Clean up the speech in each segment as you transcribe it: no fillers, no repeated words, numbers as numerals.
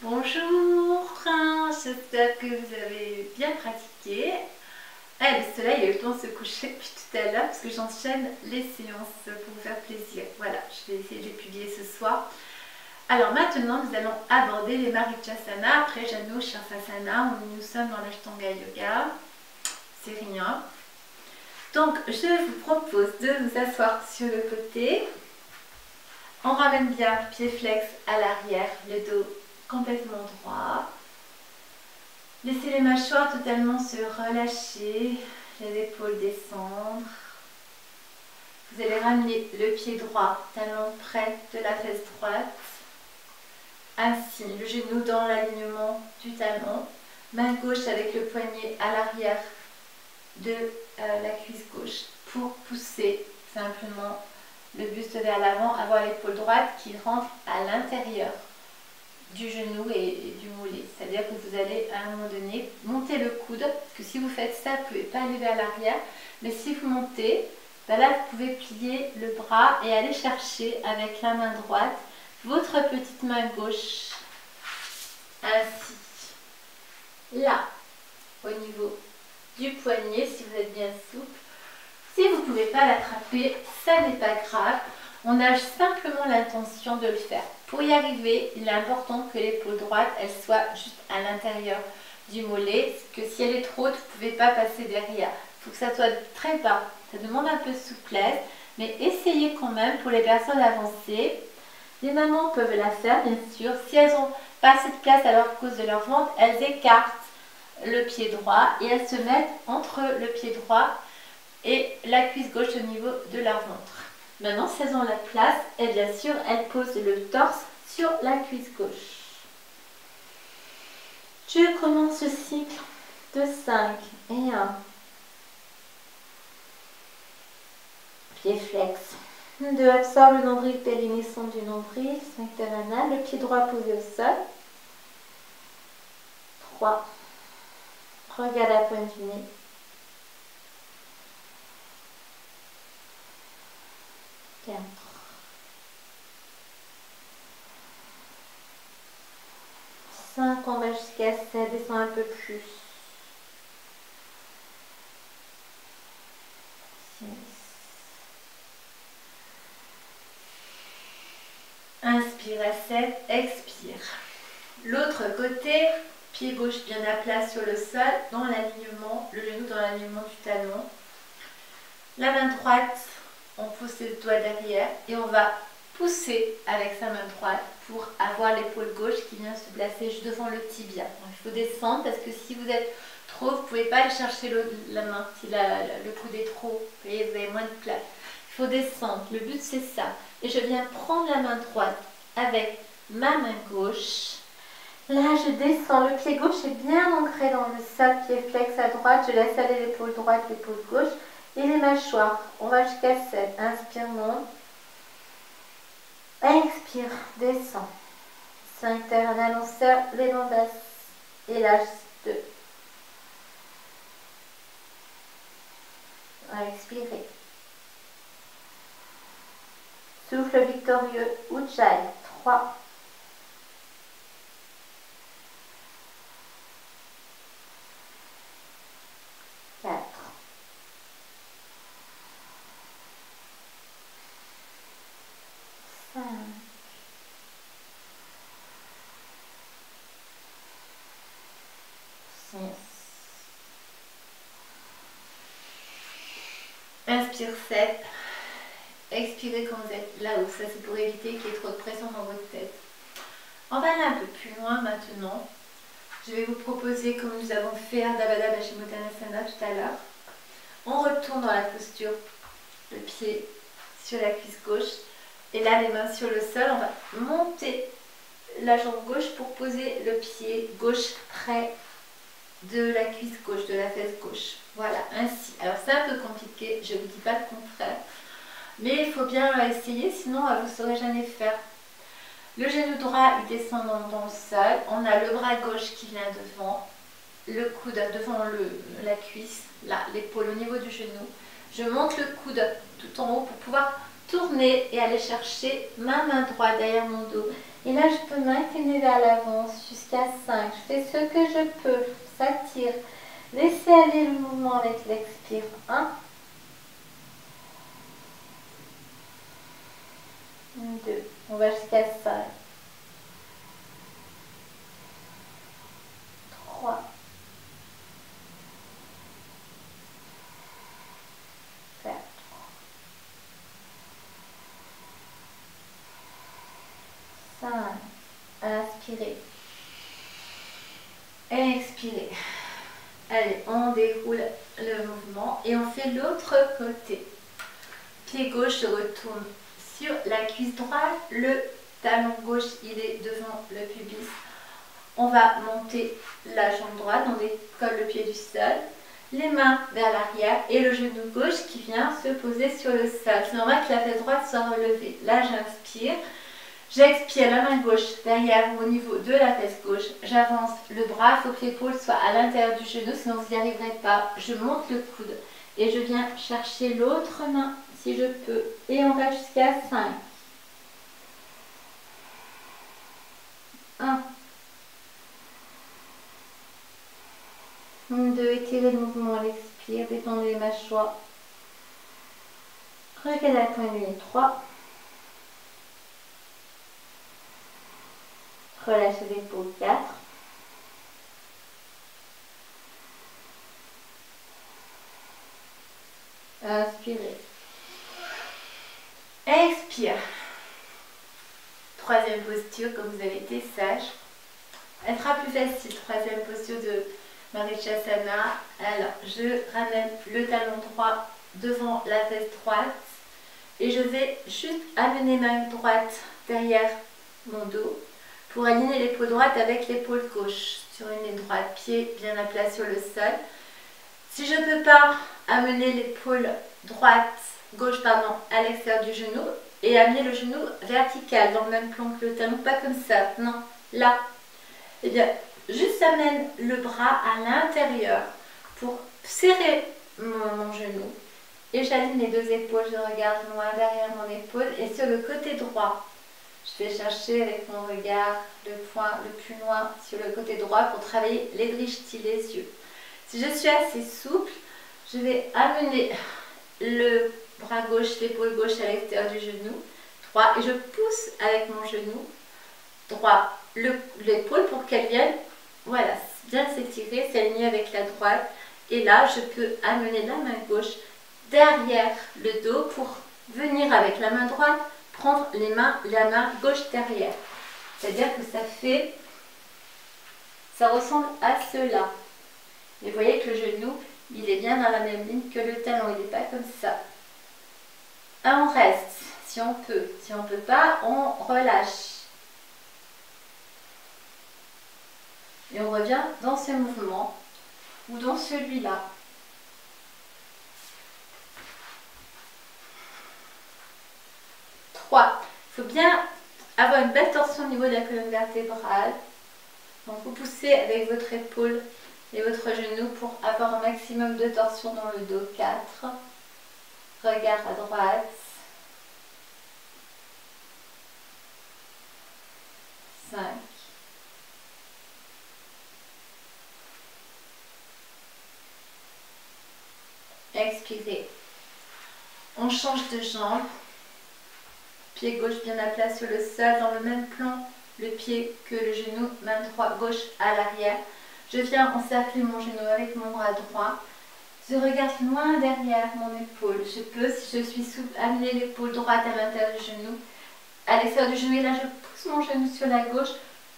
Bonjour, j'espère que vous avez bien pratiqué. Le soleil a eu le temps de se coucher depuis tout à l'heure parce que j'enchaîne les séances pour vous faire plaisir. Voilà, je vais essayer de les publier ce soir. Alors maintenant, nous allons aborder les Marichasana après Janu Shirsasana où nous sommes dans l'Ashtanga Yoga. C'est rien. Donc, je vous propose de vous asseoir sur le côté. On ramène bien pied flex à l'arrière, le dos complètement droit. Laissez les mâchoires totalement se relâcher, les épaules descendre. Vous allez ramener le pied droit, talon près de la fesse droite. Ainsi, le genou dans l'alignement du talon. Main gauche avec le poignet à l'arrière de la cuisse gauche pour pousser simplement le buste vers l'avant, avoir l'épaule droite qui rentre à l'intérieur du genou et du mollet. C'est-à-dire que vous allez à un moment donné monter le coude, parce que si vous faites ça, vous ne pouvez pas aller vers l'arrière, mais si vous montez, ben là vous pouvez plier le bras et aller chercher avec la main droite votre petite main gauche, ainsi, là, au niveau du poignet, si vous êtes bien souple. Si vous ne pouvez pas l'attraper, ça n'est pas grave. On a simplement l'intention de le faire. Pour y arriver, il est important que l'épaule droite, elle soit juste à l'intérieur du mollet. Parce que si elle est trop haute, vous ne pouvez pas passer derrière. Il faut que ça soit très bas. Ça demande un peu de souplesse. Mais essayez quand même pour les personnes avancées. Les mamans peuvent la faire, bien sûr. Si elles n'ont pas assez de place à leur cause de leur ventre, elles écartent le pied droit et elles se mettent entre le pied droit et la cuisse gauche au niveau de leur ventre. Maintenant, si elles ont la place, et bien sûr, elles posent le torse sur la cuisse gauche. Je commence le cycle de 5 et 1. Pied flex. 2. Absorbe le nombril périnée centre du nombril, sphincter anal, le pied droit posé au sol. 3. Regarde la pointe du nez. 4. 5, on va jusqu'à 7, descend un peu plus. 6. Inspire à 7, expire. L'autre côté, pied gauche bien à plat sur le sol, dans l'alignement, le genou dans l'alignement du talon. La main droite, on pousse les doigts derrière et on va pousser avec sa main droite pour avoir l'épaule gauche qui vient se placer juste devant le tibia. Donc, il faut descendre parce que si vous êtes trop, vous ne pouvez pas aller chercher la main si le coude est trop. Vous voyez, vous avez moins de place. Il faut descendre. Le but c'est ça. Et je viens prendre la main droite avec ma main gauche. Là, je descends. Le pied gauche est bien ancré dans le sol, pied flex à droite. Je laisse aller l'épaule droite, l'épaule gauche. Et les mâchoires, on va jusqu'à 7. Inspire, monte. Expire, descend. Sphincter anal, on serre les dents basses. Et lâche 2. Expirez. Souffle victorieux, Ujjayi. 3. 4. 5. 6. Inspire 7. Expirez quand vous êtes là-haut. Ça c'est pour éviter qu'il y ait trop de pression dans votre tête. On va aller un peu plus loin maintenant. Je vais vous proposer, comme nous avons fait Ardha Baddha Paschimottanasana tout à l'heure, on retourne dans la posture, le pied sur la cuisse gauche, et là les mains sur le sol, on va monter la jambe gauche pour poser le pied gauche près de la cuisse gauche, de la fesse gauche. Voilà, ainsi. Alors c'est un peu compliqué, je ne vous dis pas le contraire, mais il faut bien essayer, sinon vous ne saurez jamais faire. Le genou droit il descend dans le sol, on a le bras gauche qui vient devant, le coude devant la cuisse, là, l'épaule au niveau du genou. Je monte le coude tout en haut pour pouvoir tourner et aller chercher ma main droite derrière mon dos Et là, je peux m'incliner vers l'avant jusqu'à 5. Je fais ce que je peux. Ça tire. Laissez aller le mouvement avec l'expire. 1. 2. On va jusqu'à 5. 3. 4. Inspirez. Expirez. Allez, on déroule le mouvement et on fait l'autre côté. Pied gauche se retourne sur la cuisse droite. Le talon gauche, il est devant le pubis. On va monter la jambe droite, on décolle le pied du sol. Les mains vers l'arrière et le genou gauche qui vient se poser sur le sol. C'est normal que la fesse droite soit relevée. Là, j'inspire. J'expire, la main gauche derrière au niveau de la fesse gauche. J'avance le bras, il faut que l'épaule soit à l'intérieur du genou, sinon vous n'y arriverez pas. Je monte le coude et je viens chercher l'autre main si je peux. Et on va jusqu'à 5. 1. 2. Étirez le mouvement à l'expire, détendez les mâchoires. Regardez la poignée. 3. Relâchez les épaules. 4. Inspirez. Expire. Troisième posture, comme vous avez été sage. Elle sera plus facile. Troisième posture de Marichyasana. Alors, je ramène le talon droit devant la fesse droite. Et je vais juste amener ma droite derrière mon dos pour aligner l'épaule droite avec l'épaule gauche sur une ligne droite, pied bien à plat sur le sol. Si je ne peux pas amener l'épaule gauche à l'extérieur du genou et amener le genou vertical dans le même plan que le talon, pas comme ça, non, là. Eh bien, juste amène le bras à l'intérieur pour serrer mon genou et j'aligne les deux épaules, je regarde loin derrière mon épaule et sur le côté droit. Je vais chercher avec mon regard le point le plus loin sur le côté droit pour travailler les drishti, les yeux. Si je suis assez souple, je vais amener le bras gauche, l'épaule gauche à l'extérieur du genou droit et je pousse avec mon genou droit l'épaule pour qu'elle vienne, voilà, bien s'étirer, s'aligner avec la droite. Et là, je peux amener la main gauche derrière le dos pour venir avec la main droite prendre la main gauche derrière. C'est-à-dire que ça ressemble à cela. Mais vous voyez que le genou, il est bien dans la même ligne que le talon, il n'est pas comme ça. On reste, si on peut. Si on ne peut pas, on relâche. Et on revient dans ce mouvement ou dans celui-là. Il faut bien avoir une belle torsion au niveau de la colonne vertébrale. Donc vous poussez avec votre épaule et votre genou pour avoir un maximum de torsion dans le dos. 4. Regard à droite. 5. Expirez. On change de jambe. Pied gauche bien à plat sur le sol, dans le même plan, le pied que le genou, main droite gauche à l'arrière. Je viens encercler mon genou avec mon bras droit. Je regarde loin derrière mon épaule. Je peux, si je suis souple, amener l'épaule droite à l'intérieur du genou, à l'extérieur du genou. Et là, je pousse mon genou sur la gauche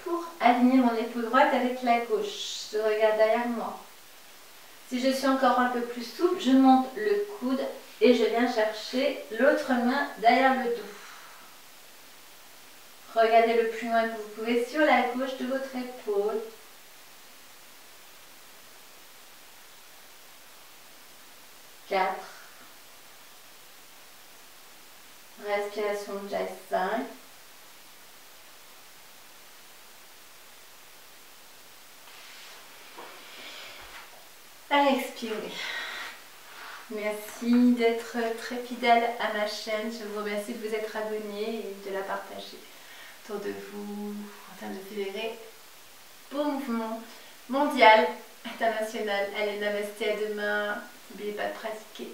pour aligner mon épaule droite avec la gauche. Je regarde derrière moi. Si je suis encore un peu plus souple, je monte le coude et je viens chercher l'autre main derrière le dos. Regardez le plus loin que vous pouvez sur la gauche de votre épaule. 4. Respiration de Jai. 5. Expirez. Merci d'être très fidèle à ma chaîne. Je vous remercie de vous être abonné et de la partager. autour de vous, en train de célébrer beau mouvement mondial, international. Allez, namasté, à demain. N'oubliez pas de pratiquer.